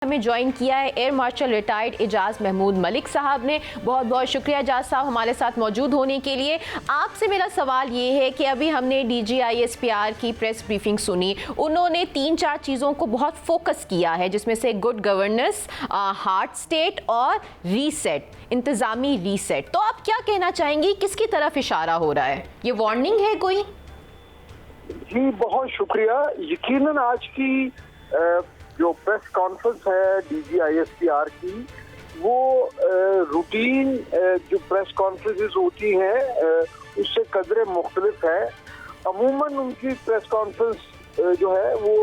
हमें ज्वाइन किया है air marshal retired Ejaz Mahmood Malik sahab ने। बहुत बहुत शुक्रिया एजाज साहब हमारे साथ मौजूद होने के लिए। आपसे मेरा सवाल ये है कि अभी हमने DGISPR की प्रेस ब्रीफिंग सुनी, उन्होंने 3-4 चीज़ों को बहुत फोकस किया है, जिसमें से गुड गवर्नेंस, हार्ड स्टेट और रीसेट, इंतज़ामी रीसेट। तो आप क्या कहना चाहेंगी, किसकी तरफ इशारा हो रहा है? ये वार्निंग है कोई? जी बहुत शुक्रिया। यकीनन आज की जो प्रेस कॉन्फ्रेंस है DGISPR की, वो रूटीन जो प्रेस कॉन्फ्रेंसेस होती हैं उससे कदरे मुख्तलिफ है। अमूमन उनकी प्रेस कॉन्फ्रेंस जो है वो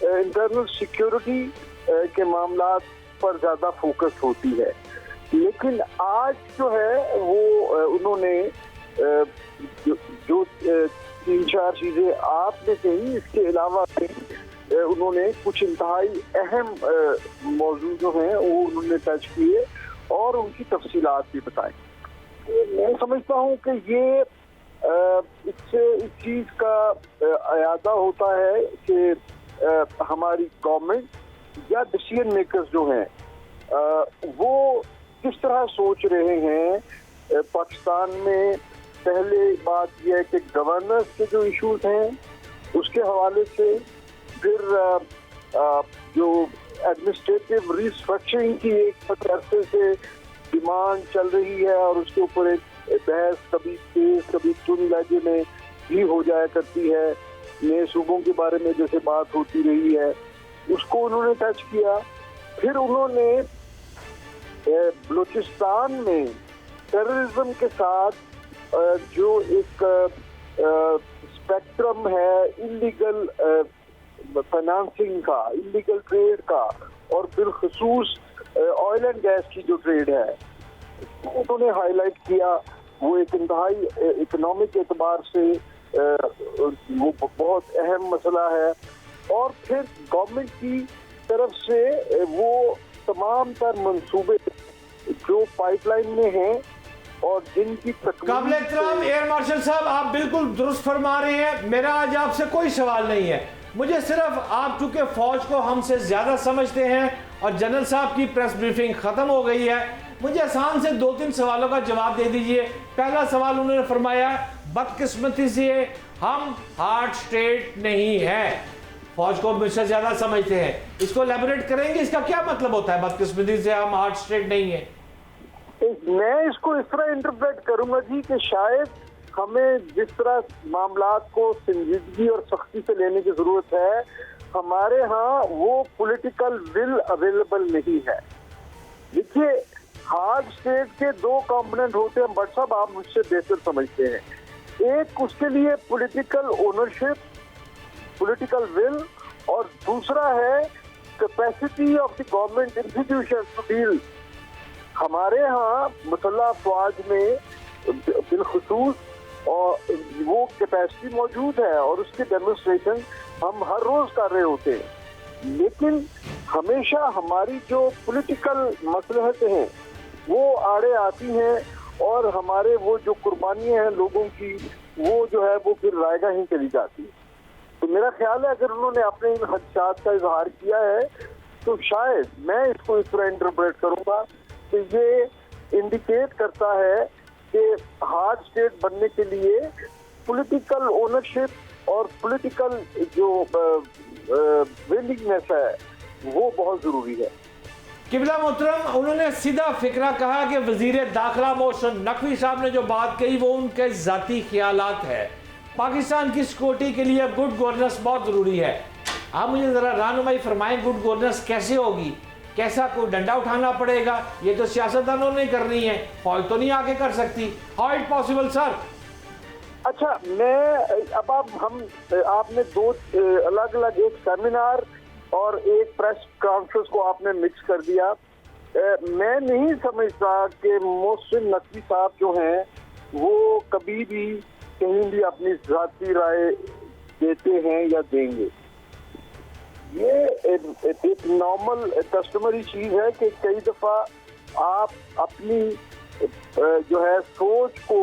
इंटरनल सिक्योरिटी के मामला पर ज़्यादा फोकस होती है, लेकिन आज जो है वो उन्होंने जो 3-4 चीज़ें आपने कही, इसके अलावा उन्होंने कुछ इंतहाई अहम मौजू जो हैं वो उन्होंने टच किए और उनकी तफसीलात भी बताई। मैं समझता हूँ कि ये इससे इस चीज़ का अयादा होता है कि हमारी गवर्नमेंट या डिसीजन मेकर्स जो हैं वो किस तरह सोच रहे हैं। पाकिस्तान में पहले बात यह है कि गवर्नेंस के जो इश्यूज हैं उसके हवाले से, फिर जो एडमिनिस्ट्रेटिव रिस्ट्रक्चरिंग की एक अरसे से डिमांड चल रही है और उसके ऊपर एक बहस कभी तेज कभी तुन लहजे में भी हो जाया करती है। नए सूबों के बारे में जैसे बात होती रही है उसको उन्होंने टच किया। फिर उन्होंने बलूचिस्तान में टेररिज्म के साथ जो एक स्पेक्ट्रम है इलीगल फाइनेंसिंग का, इलीगल ट्रेड का और बिलखसूस ऑयल एंड गैस की जो ट्रेड है उन्होंने हाईलाइट किया। वो एक इंतहाई इकोनॉमिक एतबार से वो बहुत अहम मसला है। और फिर गवर्नमेंट की तरफ से वो तमाम तर मंसूबे जो पाइपलाइन में हैं और जिनकी काबिल-ए-एहतराम एयर मार्शल साहब, आप बिल्कुल दुरुस्त फरमा रहे हैं। मेरा आज आपसे कोई सवाल नहीं है, मुझे सिर्फ आप चूंकि फौज को हमसे ज्यादा समझते हैं और जनरल साहब की प्रेस ब्रीफिंग खत्म हो गई है, मुझे आसान से 2-3 सवालों का जवाब दे दीजिए। पहला सवाल उन्होंने फरमाया बदकिस्मती से हम हार्ड स्टेट नहीं है, फौज को मुझसे ज्यादा समझते हैं। इसको एलैबोरेट करेंगे, इसका क्या मतलब होता है बदकिस्मती से हम हार्ड स्टेट नहीं है? मैं इसको इस तरह इंटरप्रेट करूंगा जी कि शायद हमें जिस तरह मामलात को संजीदगी और सख्ती से लेने की जरूरत है, हमारे यहाँ वो पॉलिटिकल विल अवेलेबल नहीं है। देखिए, हार्ड स्टेट के 2 कंपोनेंट होते हैं, बट साहब आप मुझसे बेहतर समझते हैं। एक उसके लिए पॉलिटिकल ओनरशिप, पॉलिटिकल विल, और दूसरा है capacity of the government institution to deal. हमारे यहाँ मुसल्लह अफवाज में बिलखसूस और वो कैपेसिटी मौजूद है और उसके डेमोन्स्ट्रेशन हम हर रोज कर रहे होते हैं, लेकिन हमेशा हमारी जो पॉलिटिकल मसलहतें हैं वो आड़े आती हैं और हमारे वो जो कुर्बानियां हैं लोगों की वो जो है वो फिर रायगा ही चली जाती है। तो मेरा ख्याल है अगर उन्होंने अपने इन खदशात का इजहार किया है तो शायद मैं इसको इस तरह इंटरप्रेट करूंगा कि ये इंडिकेट करता है कि हार्ड स्टेट बनने के लिए पॉलिटिकल ओनरशिप और पॉलिटिकल जो विलिंगनेस है वो बहुत जरूरी है। किबला मोहतरम, उन्होंने सीधा फिक्रा कहा कि वजीर दाखिला मोहसिन नकवी साहब ने जो बात कही वो उनके जाती ख्यालात है। पाकिस्तान की सिक्योरिटी के लिए गुड गवर्नेंस बहुत ज़रूरी है। आप मुझे ज़रा रहनुमाई फरमाएं, गुड गवर्नेंस कैसे होगी? कैसा कोई डंडा उठाना पड़ेगा? ये तो सियासतदानों ने करनी है, फौज तो नहीं आगे कर सकती। How it possible sir? अच्छा, मैं अब आपने 2 अलग अलग, एक सेमिनार और एक प्रेस कॉन्फ्रेंस को आपने मिक्स कर दिया। मैं नहीं समझता कि मोहसिन नकवी साहब जो हैं वो कभी भी कहीं भी अपनी जाती राय देते हैं या देंगे। ये एक नॉर्मल कस्टमरी चीज है कि कई दफा आप अपनी जो है सोच को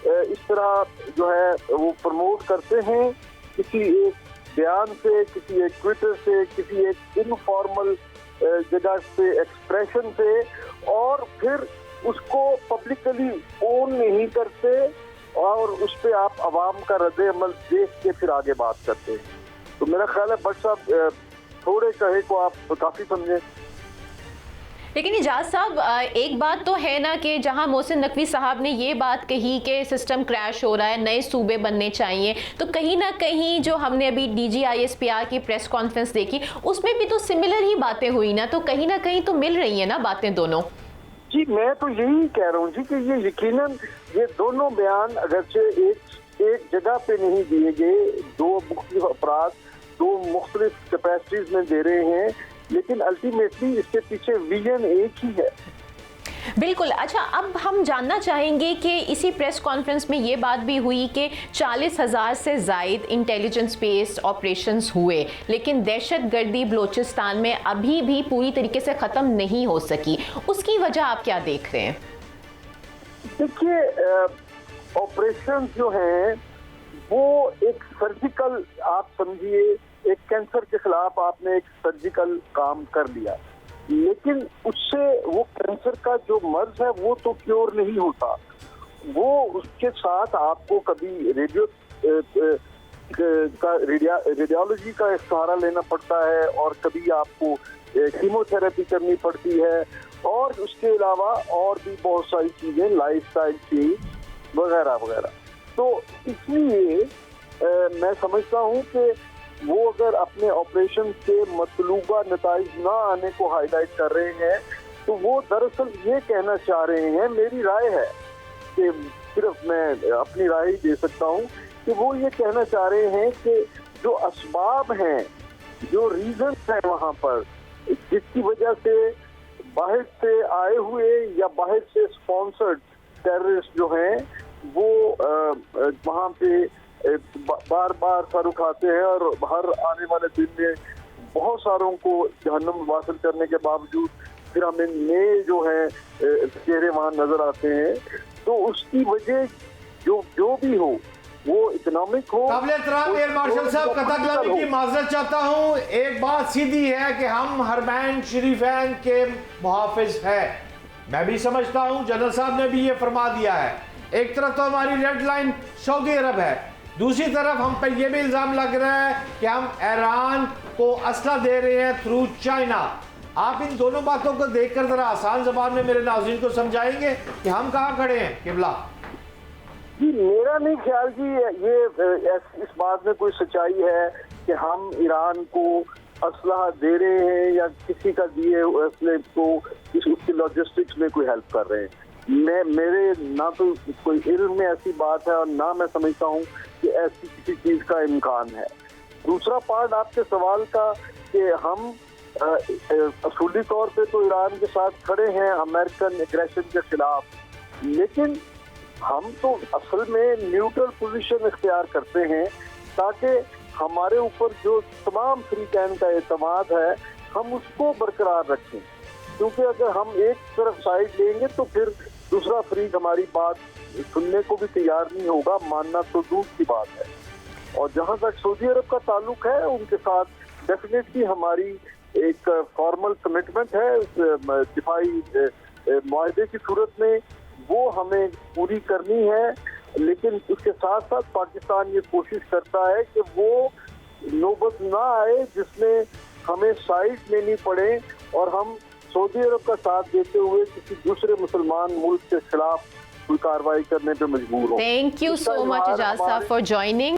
इस तरह जो है वो प्रमोट करते हैं किसी एक बयान से, किसी एक ट्विटर से, किसी एक इनफॉर्मल जगह से, एक्सप्रेशन से, और फिर उसको पब्लिकली ओन नहीं करते और उस पर आप आवाम का रद्द अमल देख के फिर आगे बात करते हैं। तो मेरा ख्याल है भट्ट साहब थोड़े कहे को आप काफी समझे। लेकिन इजाज साहब, एक बात तो है ना कि जहां मोहसिन नकवी साहब ने ये बात कही कि सिस्टम क्रैश हो रहा है, नए सूबे बनने चाहिए, तो कहीं ना कहीं जो हमने अभी DGISPR की प्रेस कॉन्फ्रेंस देखी उसमें भी तो सिमिलर ही बातें हुई ना, तो कहीं ना कहीं तो मिल रही है ना बातें दोनों। जी मैं तो यही कह रहा हूँ जी कि ये यकीनन ये दोनों बयान अगरचे एक जगह पे नहीं दिए गए, दो मुख्तलिफ अफराद दो मुख्तलिफ कैपेसिटीज में दे रहे हैं, लेकिन अल्टीमेटली इसके पीछे विजन एक ही है। बिल्कुल। अच्छा, अब हम जानना चाहेंगे कि इसी प्रेस कॉन्फ्रेंस में ये बात भी हुई कि 40,000 से ज़ायद इंटेलिजेंस बेस्ड ऑपरेशंस हुए, लेकिन दहशतगर्दी बलोचिस्तान में अभी भी पूरी तरीके से ख़त्म नहीं हो सकी। उसकी वजह आप क्या देख रहे हैं? देखिए, ऑपरेशन जो हैं वो एक सर्जिकल, आप समझिए एक कैंसर के खिलाफ आपने एक सर्जिकल काम कर लिया, लेकिन उससे वो कैंसर का जो मर्ज है वो तो क्योर नहीं होता। वो उसके साथ आपको कभी रेडियोलॉजी का सहारा लेना पड़ता है और कभी आपको कीमोथेरेपी करनी पड़ती है, और उसके अलावा और भी बहुत सारी चीजें, लाइफस्टाइल चेंज वगैरह वगैरह। तो इसलिए मैं समझता हूँ कि वो अगर अपने ऑपरेशन के मतलूबा नताइज ना आने को हाईलाइट कर रहे हैं तो वो दरअसल ये कहना चाह रहे हैं, मेरी राय है कि सिर्फ मैं अपनी राय ही दे सकता हूँ, कि वो ये कहना चाह रहे हैं कि जो असबाब हैं, जो रीजन हैं वहाँ पर, जिसकी वजह से बाहर से आए हुए या बाहर से स्पॉन्सर्ड टेररिस्ट जो हैं वो वहाँ पे बार बार सर उठाते हैं और हर आने वाले दिन में बहुत सारों को जहन्नुम वासिल करने के बावजूद फिर हमें नए जो है चेहरे वहाँ नजर आते हैं। तो उसकी वजह जो भी हो, वो इकोनॉमिक हो। एयर मार्शल साहब, कतकलामी की माजरत चाहता हूँ, एक बात सीधी है कि हम हरमैन शरीफैन के मुहाफिज हैं। मैं भी समझता हूँ, जनरल साहब ने भी ये फरमा दिया है। एक तरफ तो हमारी रेड लाइन सऊदी अरब है, दूसरी तरफ हम पर यह भी इल्जाम लग रहा है कि हम ईरान को असला दे रहे हैं थ्रू चाइना। आप इन दोनों बातों को देखकर जरा आसान ज़बान में मेरे नाज़रीन को समझाएंगे कि हम कहाँ खड़े हैं किबला? जी मेरा नहीं ख्याल जी ये इस बात में कोई सच्चाई है कि हम ईरान को असला दे रहे हैं या किसी का दिए असले को उसकी लॉजिस्टिक्स में कोई हेल्प कर रहे हैं। मेरे ना तो कोई इल्म में ऐसी बात है और ना मैं समझता हूँ कि ऐसी किसी चीज का इम्कान है। दूसरा पार्ट आपके सवाल का कि हम असूली तौर पे तो ईरान के साथ खड़े हैं अमेरिकन एग्रेशन के खिलाफ, लेकिन हम तो असल में न्यूट्रल पोजीशन इख्तियार करते हैं ताकि हमारे ऊपर जो तमाम फ्रीकैन का एतमाद है हम उसको बरकरार रखें, क्योंकि अगर हम एक तरफ साइड लेंगे तो फिर दूसरा फ्रीक हमारी बात सुनने को भी तैयार नहीं होगा, मानना तो दूर की बात है। और जहां तक सऊदी अरब का ताल्लुक है, उनके साथ डेफिनेटली हमारी एक फॉर्मल कमिटमेंट है दिफाई मुआहदे की सूरत में, वो हमें पूरी करनी है। लेकिन उसके साथ साथ पाकिस्तान ये कोशिश करता है कि वो नौबत ना आए जिसमें हमें साइड लेनी पड़े और हम सऊदी अरब का साथ देते हुए किसी दूसरे मुसलमान मुल्क के खिलाफ कोई कार्रवाई करने पे मजबूर हो। Thank you so much Ijaz sahab for joining.